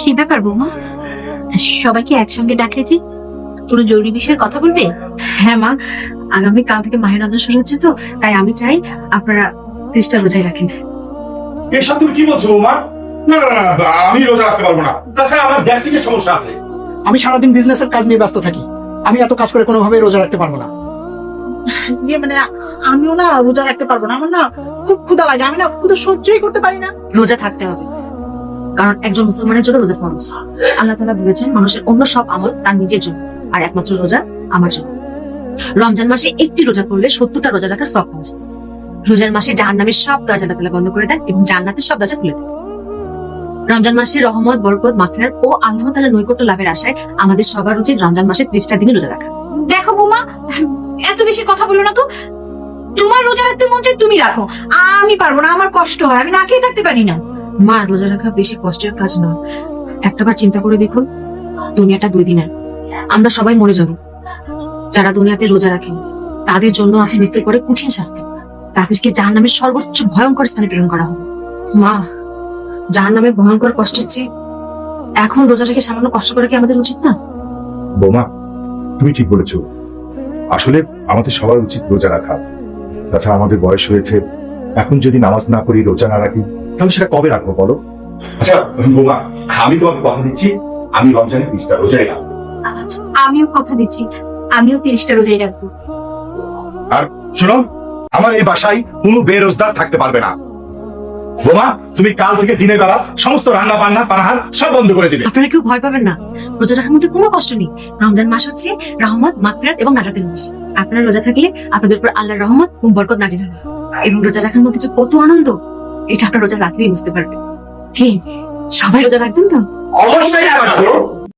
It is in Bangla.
কি ব্যাপার বৌমা, সবাইকে একসঙ্গে ডাকলে যে? কোনো জরুরি বিষয়ে কথা বলবে? হ্যাঁ মা, আগামী কাল থেকে মাহের রমজান শুরু হচ্ছে, তো তাই আমি চাই আপনারা 30টা রোজাই রাখেন। এসব তুমি কি বলছো বৌমা? না না না না, আমি রোজা রাখতে পারবো না। তাছাড়া আমার গ্যাস্ট্রিকের সমস্যা আছে। আমি সারাদিন বিজনেসের কাজ নিয়ে ব্যস্ত থাকি, আমি এত কাজ করে কোনোভাবেই রোজা রাখতে পারবো না। মানে আমিও না রোজা রাখতে পারবো না, আমার না খুব ক্ষুধা লাগে, আমি না ক্ষুধা সহ্যই করতে পারি না। রোজা থাকতে হবে, কারণ একজন মুসলমানের জন্য রোজা ফরজ। আল্লাহ তাআলা বলেছেন মানুষের অন্য সব আমল তার নিজের জন্য, আর একমাত্র রোজা আমার জন্য। রমজান মাসে একটি রোজা করলে 70টা রোজা রাখার সওয়াব পাওয়া যায়। রোজার মাসে জাহান্নামের সব দরজা আল্লাহ তাআলা বন্ধ করে দেন এবং জান্নাতের সব দরজা খুলে দেন। রমজান মাসে রহমত, বরকত, মাগফিরাত ও আল্লাহ তাআলার নৈকট্য লাভের আশায় আমাদের সবার উচিত রমজান মাসে 30টা দিনে রোজা রাখা। দেখো বৌমা, এত বেশি কথা বলো না তো। তোমার রোজা রাখতে মন চাই তুমি রাখো, আমি পারবো না, আমার কষ্ট হয়, আমি না খেয়ে থাকতে পারি না। মা, রোজা রাখা বেশি কষ্টের কাজ নয়। একটাবার চিন্তা করে দেখুন, দুনিয়াটা 2 দিনের, আমরা সবাই মরে যাব। যারা দুনিয়াতে রোজা রাখেন তাদের জন্য আছে মৃত্যুর পরে কঠিন শাস্তি, তাদেরকে জাহান্নামের সর্বোচ্চ ভয়ঙ্কর স্থানে প্রেরণ করা হবে। মা, জাহান্নামের ভয়ঙ্কর কষ্টের চেয়ে এখন রোজা রেখে সামান্য কষ্ট করা কি আমাদের উচিত না? বৌমা, তুমি ঠিক বলেছো। আসলে আমাদের সবার উচিত রোজা রাখা। তাছাড়া আমাদের বয়স হয়েছে, এখন যদি নামাজ না করি, রোজা না রাখি, তাহলে সেটা কবে রাখবো বলো? আচ্ছা বৌমা, আমি তোমাকে কথা দিচ্ছি, আমি রমজানের 30টা রোজাই রাখবো। আমিও কথা দিচ্ছি, আমিও 30টা রোজাই রাখবো। আর শোনো, আমার এই বাসায় কোনো বেরোজগার থাকতে পারবে না। বোমা, তুমি কাল থেকে দিনের বেলা সমস্ত রান্না বান্না পানাহার সব বন্ধ করে দিবে। আপনারা কেউ ভয় পাবেন না, রোজা রাখার মধ্যে কোনো কষ্ট নেই। রমজান মাস হচ্ছে রহমত, মাগফিরাত এবং নাজাতের মাস। আপনারা রোজা থাকলে আপনাদের উপর আল্লাহর রহমত এবং বরকত নাজিল হবে, এবং রোজা রাখার মধ্যে যে কত আনন্দ, এটা আপনারা রোজা রাখলেই বুঝতে পারবেন। কি সবাই রোজা রাখবেন তো? অবশ্যই রাখবো।